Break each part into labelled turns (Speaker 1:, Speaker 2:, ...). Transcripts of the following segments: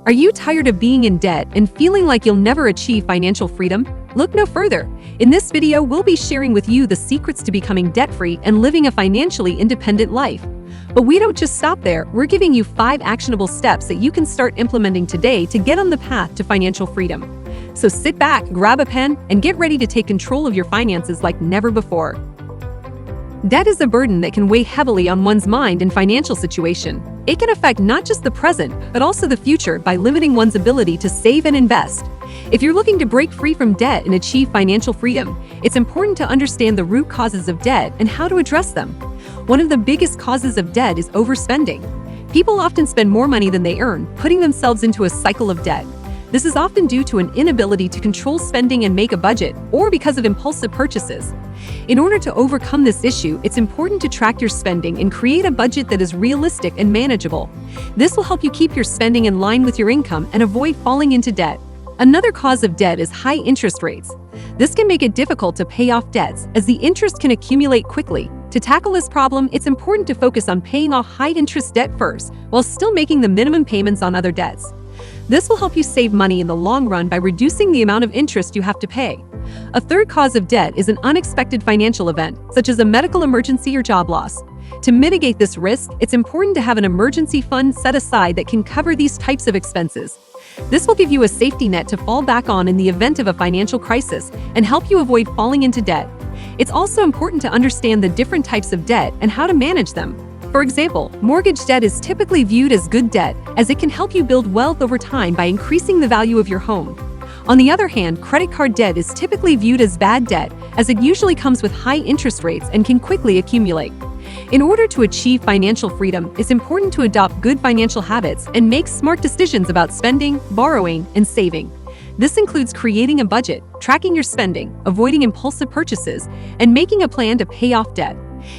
Speaker 1: Are you tired of being in debt and feeling like you'll never achieve financial freedom? Look no further. In this video, we'll be sharing with you the secrets to becoming debt-free and living a financially independent life. But we don't just stop there. We're giving you 5 actionable steps that you can start implementing today to get on the path to financial freedom. So sit back, grab a pen, and get ready to take control of your finances like never before. Debt is a burden that can weigh heavily on one's mind and financial situation. It can affect not just the present, but also the future by limiting one's ability to save and invest. If you're looking to break free from debt and achieve financial freedom, it's important to understand the root causes of debt and how to address them. One of the biggest causes of debt is overspending. People often spend more money than they earn, putting themselves into a cycle of debt. This is often due to an inability to control spending and make a budget, or because of impulsive purchases. In order to overcome this issue, it's important to track your spending and create a budget that is realistic and manageable. This will help you keep your spending in line with your income and avoid falling into debt. Another cause of debt is high interest rates. This can make it difficult to pay off debts, as the interest can accumulate quickly. To tackle this problem, it's important to focus on paying off high-interest debt first, while still making the minimum payments on other debts. This will help you save money in the long run by reducing the amount of interest you have to pay. A third cause of debt is an unexpected financial event, such as a medical emergency or job loss. To mitigate this risk, it's important to have an emergency fund set aside that can cover these types of expenses. This will give you a safety net to fall back on in the event of a financial crisis and help you avoid falling into debt. It's also important to understand the different types of debt and how to manage them. For example, mortgage debt is typically viewed as good debt, as it can help you build wealth over time by increasing the value of your home. On the other hand, credit card debt is typically viewed as bad debt, as it usually comes with high interest rates and can quickly accumulate. In order to achieve financial freedom, it's important to adopt good financial habits and make smart decisions about spending, borrowing, and saving. This includes creating a budget, tracking your spending, avoiding impulsive purchases, and making a plan to pay off debt.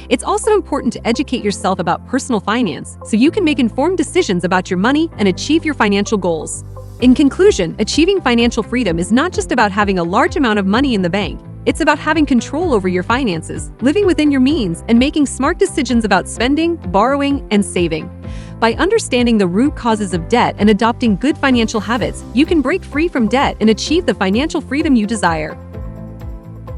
Speaker 1: It's also important to educate yourself about personal finance so you can make informed decisions about your money and achieve your financial goals. In conclusion, achieving financial freedom is not just about having a large amount of money in the bank. It's about having control over your finances, living within your means, and making smart decisions about spending, borrowing, and saving. By understanding the root causes of debt and adopting good financial habits, you can break free from debt and achieve the financial freedom you desire.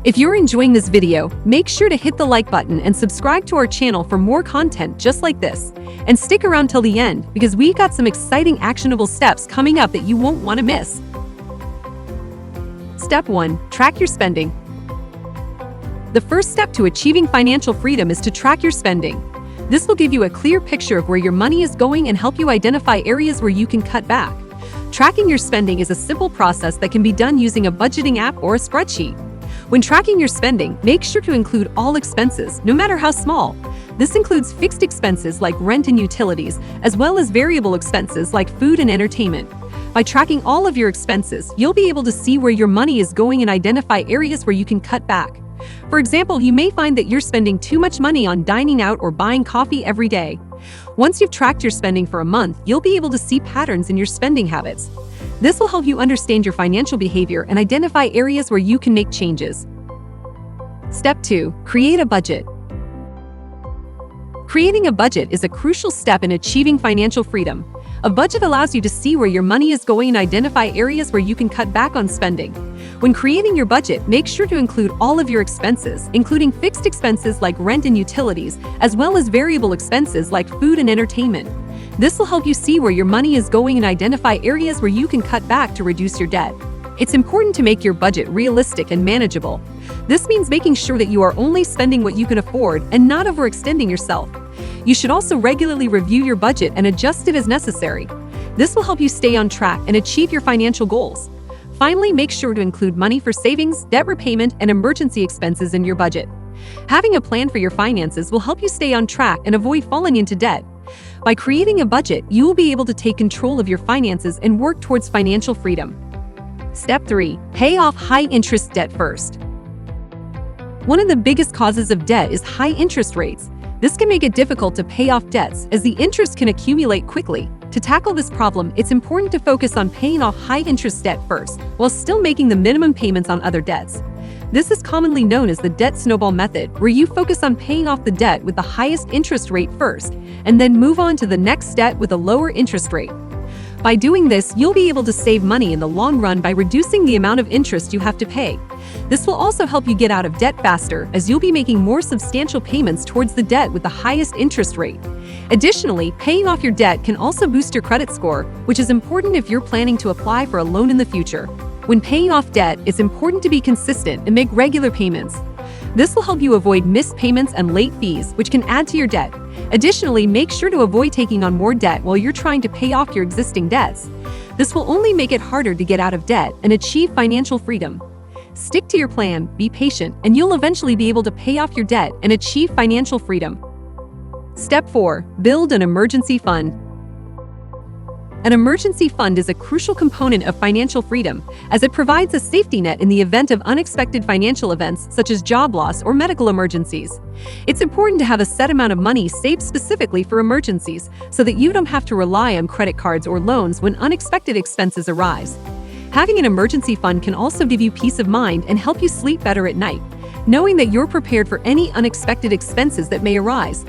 Speaker 1: If you're enjoying this video, make sure to hit the like button and subscribe to our channel for more content just like this. And stick around till the end, because we've got some exciting actionable steps coming up that you won't want to miss. Step 1. Track your spending. The first step to achieving financial freedom is to track your spending. This will give you a clear picture of where your money is going and help you identify areas where you can cut back. Tracking your spending is a simple process that can be done using a budgeting app or a spreadsheet. When tracking your spending, make sure to include all expenses, no matter how small. This includes fixed expenses like rent and utilities, as well as variable expenses like food and entertainment. By tracking all of your expenses, you'll be able to see where your money is going and identify areas where you can cut back. For example, you may find that you're spending too much money on dining out or buying coffee every day. Once you've tracked your spending for a month, you'll be able to see patterns in your spending habits. This will help you understand your financial behavior and identify areas where you can make changes. Step 2. Create a budget. Creating a budget is a crucial step in achieving financial freedom. A budget allows you to see where your money is going and identify areas where you can cut back on spending. When creating your budget, make sure to include all of your expenses, including fixed expenses like rent and utilities, as well as variable expenses like food and entertainment. This will help you see where your money is going and identify areas where you can cut back to reduce your debt. It's important to make your budget realistic and manageable. This means making sure that you are only spending what you can afford and not overextending yourself. You should also regularly review your budget and adjust it as necessary. This will help you stay on track and achieve your financial goals. Finally, make sure to include money for savings, debt repayment, and emergency expenses in your budget. Having a plan for your finances will help you stay on track and avoid falling into debt. By creating a budget, you will be able to take control of your finances and work towards financial freedom. Step 3. Pay off high-interest debt first. One of the biggest causes of debt is high interest rates. This can make it difficult to pay off debts, as the interest can accumulate quickly. To tackle this problem, it's important to focus on paying off high-interest debt first, while still making the minimum payments on other debts. This is commonly known as the debt snowball method, where you focus on paying off the debt with the highest interest rate first, and then move on to the next debt with a lower interest rate. By doing this, you'll be able to save money in the long run by reducing the amount of interest you have to pay. This will also help you get out of debt faster, as you'll be making more substantial payments towards the debt with the highest interest rate. Additionally, paying off your debt can also boost your credit score, which is important if you're planning to apply for a loan in the future. When paying off debt, it's important to be consistent and make regular payments. This will help you avoid missed payments and late fees, which can add to your debt. Additionally, make sure to avoid taking on more debt while you're trying to pay off your existing debts. This will only make it harder to get out of debt and achieve financial freedom. Stick to your plan, be patient, and you'll eventually be able to pay off your debt and achieve financial freedom. Step 4. Build an emergency fund. An emergency fund is a crucial component of financial freedom, as it provides a safety net in the event of unexpected financial events such as job loss or medical emergencies. It's important to have a set amount of money saved specifically for emergencies so that you don't have to rely on credit cards or loans when unexpected expenses arise. Having an emergency fund can also give you peace of mind and help you sleep better at night, knowing that you're prepared for any unexpected expenses that may arise.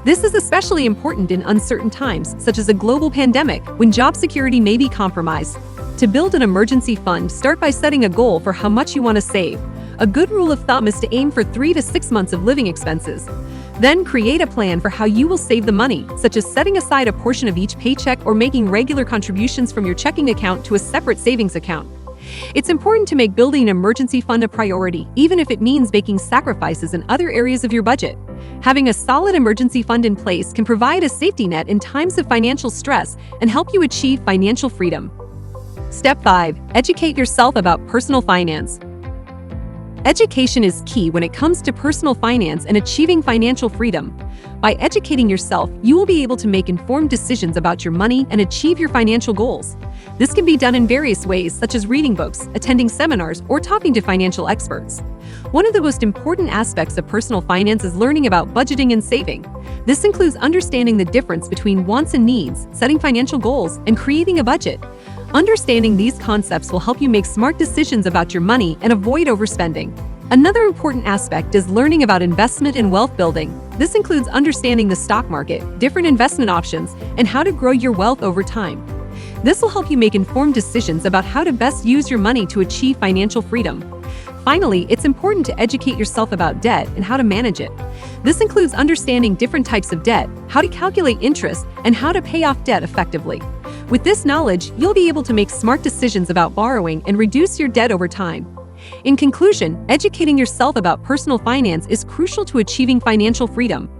Speaker 1: This is especially important in uncertain times, such as a global pandemic, when job security may be compromised. To build an emergency fund, start by setting a goal for how much you want to save. A good rule of thumb is to aim for 3 to 6 months of living expenses. Then create a plan for how you will save the money, such as setting aside a portion of each paycheck or making regular contributions from your checking account to a separate savings account. It's important to make building an emergency fund a priority, even if it means making sacrifices in other areas of your budget. Having a solid emergency fund in place can provide a safety net in times of financial stress and help you achieve financial freedom. Step 5. Educate yourself about personal finance. Education is key when it comes to personal finance and achieving financial freedom. By educating yourself, you will be able to make informed decisions about your money and achieve your financial goals. This can be done in various ways, such as reading books, attending seminars, or talking to financial experts. One of the most important aspects of personal finance is learning about budgeting and saving. This includes understanding the difference between wants and needs, setting financial goals, and creating a budget. Understanding these concepts will help you make smart decisions about your money and avoid overspending. Another important aspect is learning about investment and wealth building. This includes understanding the stock market, different investment options, and how to grow your wealth over time. This will help you make informed decisions about how to best use your money to achieve financial freedom. Finally, it's important to educate yourself about debt and how to manage it. This includes understanding different types of debt, how to calculate interest, and how to pay off debt effectively. With this knowledge, you'll be able to make smart decisions about borrowing and reduce your debt over time. In conclusion, educating yourself about personal finance is crucial to achieving financial freedom.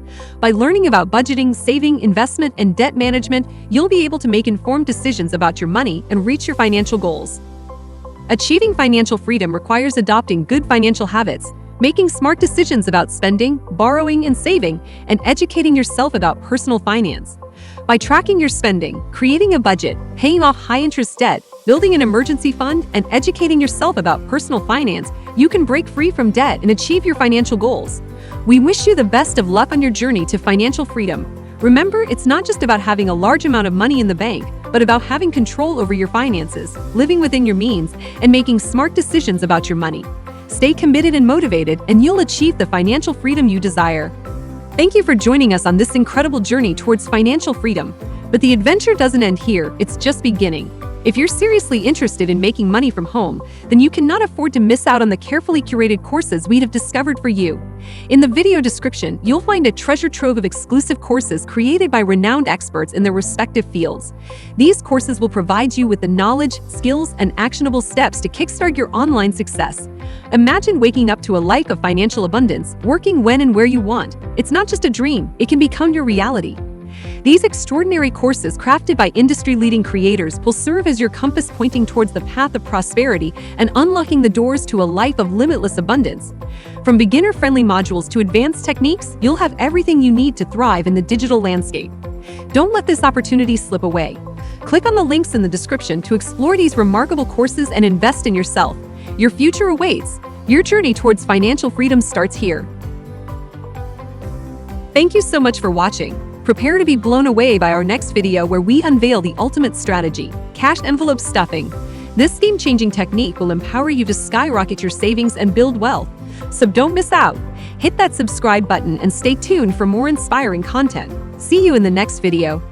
Speaker 1: By learning about budgeting, saving, investment, and debt management, you'll be able to make informed decisions about your money and reach your financial goals. Achieving financial freedom requires adopting good financial habits, making smart decisions about spending, borrowing, and saving, and educating yourself about personal finance. By tracking your spending, creating a budget, paying off high-interest debt, building an emergency fund, and educating yourself about personal finance, you can break free from debt and achieve your financial goals. We wish you the best of luck on your journey to financial freedom. Remember, it's not just about having a large amount of money in the bank, but about having control over your finances, living within your means, and making smart decisions about your money. Stay committed and motivated, and you'll achieve the financial freedom you desire. Thank you for joining us on this incredible journey towards financial freedom. But the adventure doesn't end here, it's just beginning. If you're seriously interested in making money from home, then you cannot afford to miss out on the carefully curated courses we have discovered for you. In the video description, you'll find a treasure trove of exclusive courses created by renowned experts in their respective fields. These courses will provide you with the knowledge, skills, and actionable steps to kickstart your online success. Imagine waking up to a life of financial abundance, working when and where you want. It's not just a dream, it can become your reality. These extraordinary courses, crafted by industry-leading creators, will serve as your compass pointing towards the path of prosperity and unlocking the doors to a life of limitless abundance. From beginner-friendly modules to advanced techniques, you'll have everything you need to thrive in the digital landscape. Don't let this opportunity slip away. Click on the links in the description to explore these remarkable courses and invest in yourself. Your future awaits. Your journey towards financial freedom starts here. Thank you so much for watching. Prepare to be blown away by our next video where we unveil the ultimate strategy, cash envelope stuffing. This game-changing technique will empower you to skyrocket your savings and build wealth. So don't miss out. Hit that subscribe button and stay tuned for more inspiring content. See you in the next video.